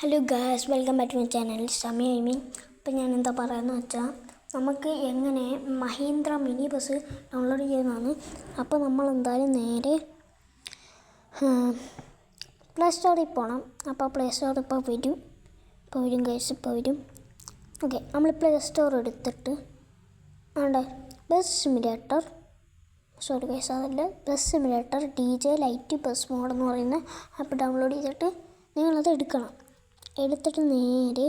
Hello guys, welcome back to my channel Samaya gaming. അപ്പോൾ ഞാൻ എന്താ പറയുന്നത് വെച്ചാൽ നമുക്ക് എങ്ങനെ മഹീന്ദ്ര മിനി ബസ് ഡൗൺലോഡ് ചെയ്യുന്നതാണ്. അപ്പോൾ നമ്മൾ എന്തായാലും നേരെ പ്ലേ സ്റ്റോറിൽ പോകണം. അപ്പോൾ പ്ലേ സ്റ്റോർ ഇപ്പോൾ വരും ഗായ്സ്, ഇപ്പോൾ വരും. ഓക്കെ, നമ്മൾ പ്ലേ സ്റ്റോർ എടുത്തിട്ട് ആണ്ടെ ബസ് സിമുലേറ്റർ, സോറി ഗായ്സ് അതല്ല, bus simulator DJ light bus mode എന്ന് പറയുന്ന ആപ്പ് ഡൗൺലോഡ് ചെയ്തിട്ട് നിങ്ങളത് എടുത്തിട്ട് നേരെ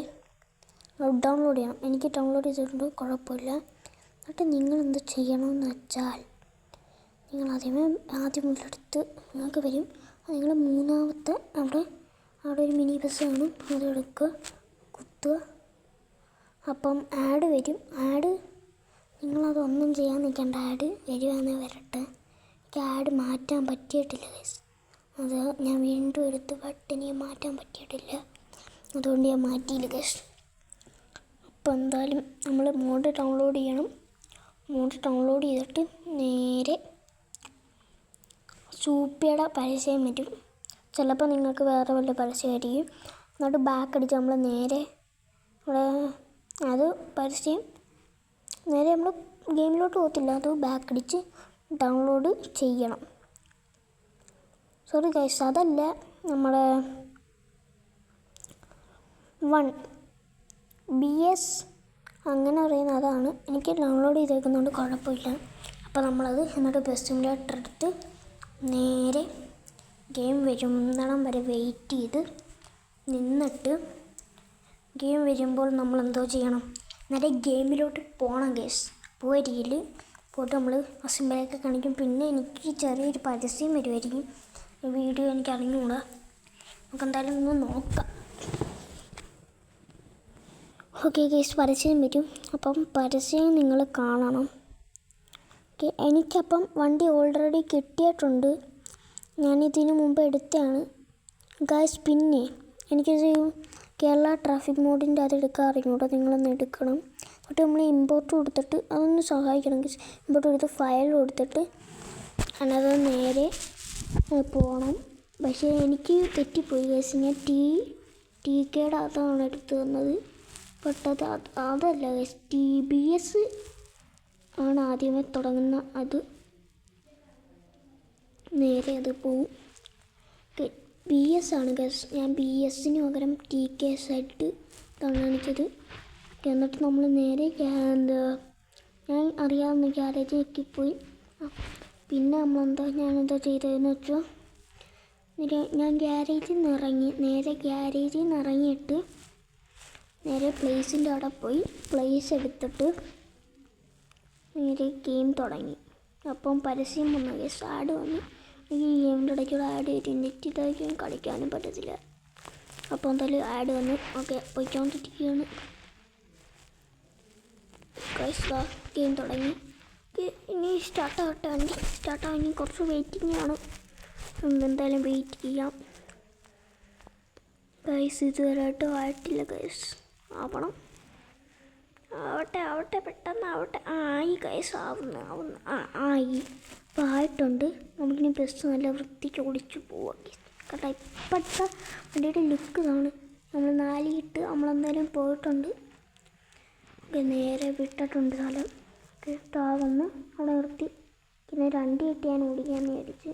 ഡൗൺലോഡ് ചെയ്യണം. എനിക്ക് ഡൗൺലോഡ് ചെയ്തിട്ടുണ്ട്, കുഴപ്പമില്ല. എന്നിട്ട് നിങ്ങളെന്ത് ചെയ്യണമെന്ന് വെച്ചാൽ നിങ്ങൾ ആദ്യം മുതലെടുത്ത് നിങ്ങൾക്ക് വരും. നിങ്ങൾ മൂന്നാമത്തെ അവിടെ ഒരു മിനി ബസ് കാണും, അതെടുക്കുക, കുത്തുക. അപ്പം ആഡ് വരും. നിങ്ങളതൊന്നും ചെയ്യാൻ നിൽക്കേണ്ട, ആഡ് വരുവാണെങ്കിൽ വരട്ടെ. എനിക്ക് ആഡ് മാറ്റാൻ പറ്റിയിട്ടില്ല ഗൈസ്, അത് ഞാൻ വീണ്ടും എടുത്ത് ബട്ടണിയെ മാറ്റാൻ പറ്റിയിട്ടില്ല, അതുകൊണ്ട് ഞാൻ മാറ്റിയില്ല ഗൈസ്. അപ്പോൾ എന്തായാലും നമ്മൾ മോഡ് ഡൗൺലോഡ് ചെയ്യണം. മോഡ് ഡൗൺലോഡ് ചെയ്തിട്ട് നേരെ സൂപ്പിയുടെ പരസ്യം വരും. ചിലപ്പോൾ നിങ്ങൾക്ക് വേറെ വല്ല പരസ്യമായിരിക്കും. എന്നിട്ട് ബാക്ക് അടിച്ച് നമ്മൾ നേരെ ഇവിടെ അത് പരസ്യം നേരെ നമ്മൾ ഗെയിമിലോട്ട് പോകത്തില്ല, അത് ബാക്ക് അടിച്ച് ഡൗൺലോഡ് ചെയ്യണം. സോറി ഗൈസ്, അതല്ല നമ്മുടെ BS അങ്ങനെ പറയുന്ന അതാണ്. എനിക്ക് ഡൗൺലോഡ് ചെയ്തേക്കുന്നതുകൊണ്ട് കുഴപ്പമില്ല. അപ്പോൾ നമ്മളത് എന്നിട്ട് ബസ് സിമുലേറ്റർ എടുത്ത് നേരെ ഗെയിം വരുന്നിടം വരെ വെയിറ്റ് ചെയ്ത് നിന്നിട്ട് ഗെയിം വരുമ്പോൾ നമ്മൾ എന്തോ ചെയ്യണം, നേരെ ഗെയിമിലോട്ട് പോകണം ഗൈസ്. പോയിട്ട് നമ്മൾ ആ സിമ്പിളൊക്കെ കാണിക്കും. പിന്നെ എനിക്ക് ചെറിയൊരു പരസ്യം വരുമായിരിക്കും, വീഡിയോ എനിക്ക് അറിഞ്ഞുകൂടാ. നമുക്ക് എന്തായാലും ഒന്ന് നോക്കാം. ഓക്കെ ഗൈസ്, പരസ്യം വരും. അപ്പം പരസ്യം നിങ്ങൾ കാണണം. ഓക്കെ, എനിക്കപ്പം വണ്ടി ഓൾറെഡി കിട്ടിയിട്ടുണ്ട്, ഞാനിതിന് മുമ്പ് എടുത്തതാണ് ഗൈസ്. പിന്നെ എനിക്കൊരു കേരള ട്രാഫിക് മോഡിൻ്റെ അത് എടുക്കാൻ അറിഞ്ഞൂടാ, നിങ്ങളൊന്ന് എടുക്കണം. എന്നിട്ട് നമ്മൾ ഇമ്പോർട്ട് കൊടുത്തിട്ട് അതൊന്ന് സഹായിക്കണം ഗൈസ്. ഇമ്പോർട്ട് കൊടുത്ത് ഫയൽ കൊടുത്തിട്ട് അത് നേരെ പോകണം. പക്ഷേ എനിക്ക് തെറ്റിപ്പോയി ഗൈസ്, ഞാൻ TKയുടെ അതാണ് എടുത്തു തന്നത്. പെട്ടത് അതല്ല ഗൈസ്, TBS ആണ് ആദ്യമേ തുടങ്ങുന്ന, അത് നേരെ അത് പോവും. BS ആണ് ഗൈസ്, ഞാൻ BSന് പകരം TKS ആയിട്ട് കാണിച്ചത്. എന്നിട്ട് നമ്മൾ നേരെ ഞാൻ അറിയാവുന്ന ഗ്യാരേജിലേക്ക് പോയി. പിന്നെ ഞാനെന്താ ചെയ്തതെന്ന് വെച്ചാൽ ഞാൻ ഗ്യാരേജിൽ നിന്ന് ഇറങ്ങിയിട്ട് നേരെ പ്ലേസിൻ്റെ അവിടെ പോയി പ്ലേസ് എടുത്തിട്ട് നേരെ ഗെയിം തുടങ്ങി. അപ്പം പരസ്യം വന്നു ഗൈസ്, ആഡ് വന്നു. എനിക്ക് ഈ ഗെയിമിൻ്റെ ഇടയ്ക്കുള്ള ആഡ് വരും, നെറ്റ് ഇതായിരിക്കും കളിക്കാനും പറ്റത്തില്ല. അപ്പോൾ എന്തായാലും ആഡ് വന്നു. ഓക്കെ, പോയിക്കൊണ്ടിരിക്കുകയാണ് ഗൈസ്. ഗെയിം തുടങ്ങി. ഇനി സ്റ്റാർട്ടാവട്ടെ, വണ്ടി സ്റ്റാർട്ടാവാൻ ഇനി കുറച്ച് വെയിറ്റിംഗ് ആണ്. എന്തായാലും വെയിറ്റ് ചെയ്യാം ഗൈസ്. ഇതുവരെയായിട്ടും ആയിട്ടില്ല ഗൈസ്, ആവണം. ആവട്ടെ പെട്ടെന്ന് ആയി ഗൈസ്, ആയി. അപ്പോൾ ആയിട്ടുണ്ട്. നമുക്കിനി ബസ് നല്ല വൃത്തിക്ക് ഓടിച്ചു പോവാം കേട്ടോ. ഇപ്പോഴത്തെ വണ്ടിയുടെ ലുക്ക് ഇതാണ്. നമ്മൾ 4 ഇട്ട് നമ്മളെന്തായാലും പോയിട്ടുണ്ട്. നേരെ വിട്ടിട്ടുണ്ട് സ്ഥലം. വന്ന് അവിടെ നിർത്തി. പിന്നെ 2 ഇട്ട് ഞാൻ ഓടിക്കാമെന്ന് വിചാരിച്ച്.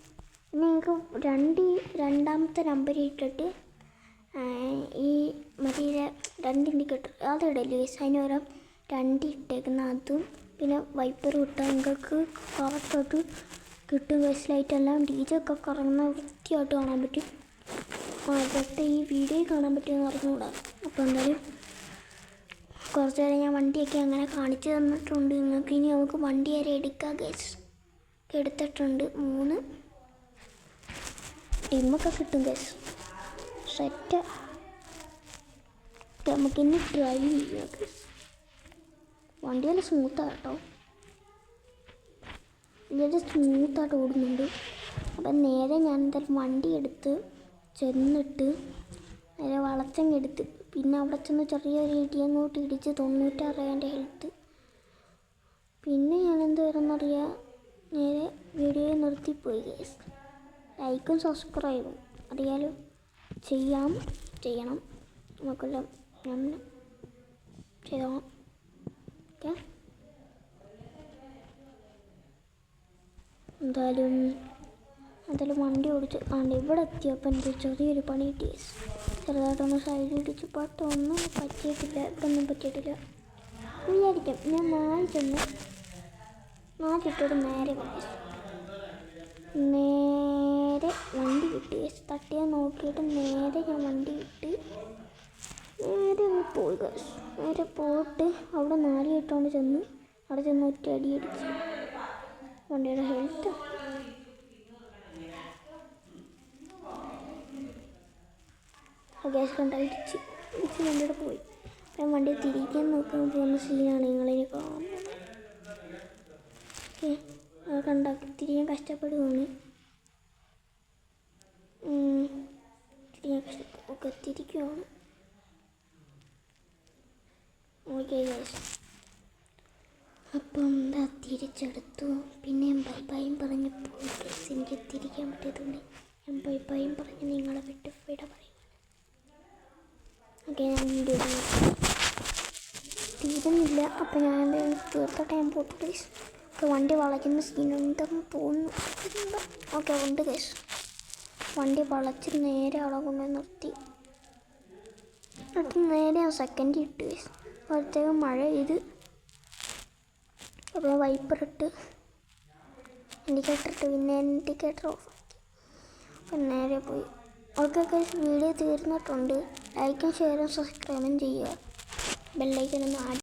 പിന്നെ നിങ്ങൾക്ക് രണ്ടാമത്തെ നമ്പർ ഇട്ടിട്ട് ഈ മറ്റേ 2 ഇൻഡിക്കേറ്റർ അതിടല്ലേ ഗൈസ്, അതിന് പകരം 2 ഇട്ടേക്കുന്ന അതും പിന്നെ വൈപ്പർ ഇട്ടാൽ നിങ്ങൾക്ക് കറക്റ്റായിട്ട് കിട്ടും ഗൈസ്. ലൈറ്റെല്ലാം DJ ഒക്കെ കറങ്ങുന്ന വൃത്തിയായിട്ട് കാണാൻ പറ്റും. അതൊക്കെ ഈ വീഡിയോയിൽ കാണാൻ പറ്റുമെന്ന് അറിഞ്ഞുകൂടാ. അപ്പോൾ എന്തായാലും കുറച്ച് നേരം ഞാൻ വണ്ടിയൊക്കെ അങ്ങനെ കാണിച്ചു തന്നിട്ടുണ്ട് നിങ്ങൾക്ക്. ഇനി നമുക്ക് വണ്ടി വരെ എടുക്കാം ഗൈസ്. എടുത്തിട്ടുണ്ട് 3 ടീമൊക്കെ കിട്ടും ഗൈസ്, സെറ്റ്. നമുക്കിനി ഡ്രൈവ് ചെയ്യാം ഗൈസ്. വണ്ടി നല്ല സ്മൂത്താണ് കേട്ടോ, വളരെ സ്മൂത്തായിട്ട് ഓടുന്നുണ്ട്. അപ്പം നേരെ ഞാൻ എന്തായാലും വണ്ടി എടുത്ത് ചെന്നിട്ട് നേരെ വളച്ചങ്ങെടുത്ത് പിന്നെ അവിടെ ചെന്ന് ചെറിയൊരു അങ്ങോട്ട് ഇടിച്ച് 96 എൻ്റെ ഹെൽത്ത്. പിന്നെ ഞാൻ എന്തായിരുന്നറിയാം, നേരെ വീഡിയോ നിർത്തിപ്പോയി ഗൈസ്. ലൈക്കും സബ്സ്ക്രൈബും അറിയാലോ ചെയ്യണം. നമുക്കെല്ലാം നമ്മൾ ചെയ്തോളാം. ഓക്കെ, എന്തായാലും വണ്ടി ഓടിച്ച് ഇവിടെ എത്തിയപ്പോൾ എനിക്ക് ചെറിയൊരു പണി കിട്ടി. ചെറുതായിട്ടൊന്ന് സൈഡ് ഇടിച്ച് ഒന്നും പറ്റിയിട്ടില്ല. ഇതൊന്നും പറ്റിയിട്ടില്ല വിചാരിക്കും. ഞാൻ മാറ്റിട്ടോട് നേരെ വണ്ടി വിട്ട് തട്ടിയാൽ നോക്കിയിട്ട് നേരെ ഞാൻ വണ്ടി വിട്ട് നേരെ പോയി. നേരെ പോയിട്ട് അവിടെ നാലിട്ടുകൊണ്ട് ചെന്ന് അവിടെ ചെന്ന് ഒറ്റ അടി അടിച്ച് വണ്ടിയുടെ ഹെൽത്ത് ഗ്യാസ് കണ്ട് ഇടിച്ച് വണ്ടിയുടെ പോയി. ഞാൻ വണ്ടി തിരിക്കാൻ നോക്കാൻ പോകുന്ന സീനാണ് നിങ്ങളിനി കാണുന്നത്. ഓക്കെ, തിരിയാൻ കഷ്ടപ്പെടുകയാണ്. ഓക്കെ, തിരിക്കുകയാണ്. ഓക്കെ ഗൈസ്, അപ്പം എന്താ തിരിച്ചെടുത്തു. പിന്നെയും ബൈയും പറഞ്ഞ് പോയി ഗൈസ്. എനിക്ക് തിരിക്കാൻ പറ്റിയതുകൊണ്ട് ഞാൻ ബൈയും പറഞ്ഞ് നിങ്ങളെ വിട്ട് വിട പറയും. ഓക്കെ, ഞാൻ വീഡിയോ തീരുന്നില്ല. അപ്പം ഞാൻ തീർത്തോട്ടെ. ഞാൻ പോട്ട് ഗൈസ്. ഓക്കെ, വണ്ടി വളയ്ക്കുന്ന സീനുണ്ടെന്ന് തോന്നുന്നു. ഓക്കെ, ഉണ്ട് ഗൈസ്. വണ്ടി വളച്ച് നേരെ അവിടെ കൊണ്ടുപോയി നിർത്തി. എന്നിട്ട് നേരെ ഞാൻ സെക്കൻഡ് ഇട്ട് ഗൈസ്. അപ്പോഴത്തേക്കും മഴ പെയ്ത്. അപ്പോൾ വൈപ്പറിട്ട് ഇൻഡിക്കേറ്റർ ഇട്ട് പിന്നെ ഇൻഡിക്കേറ്റർ ഓഫാക്കി. അപ്പം നേരെ പോയി. ഓക്കെ ഗൈസ്, വീഡിയോ തീർന്നിട്ടുണ്ട്. ലൈക്കും ഷെയറും സബ്സ്ക്രൈബും ചെയ്യുക. ബെല്ലൈക്കൻ ഒന്ന്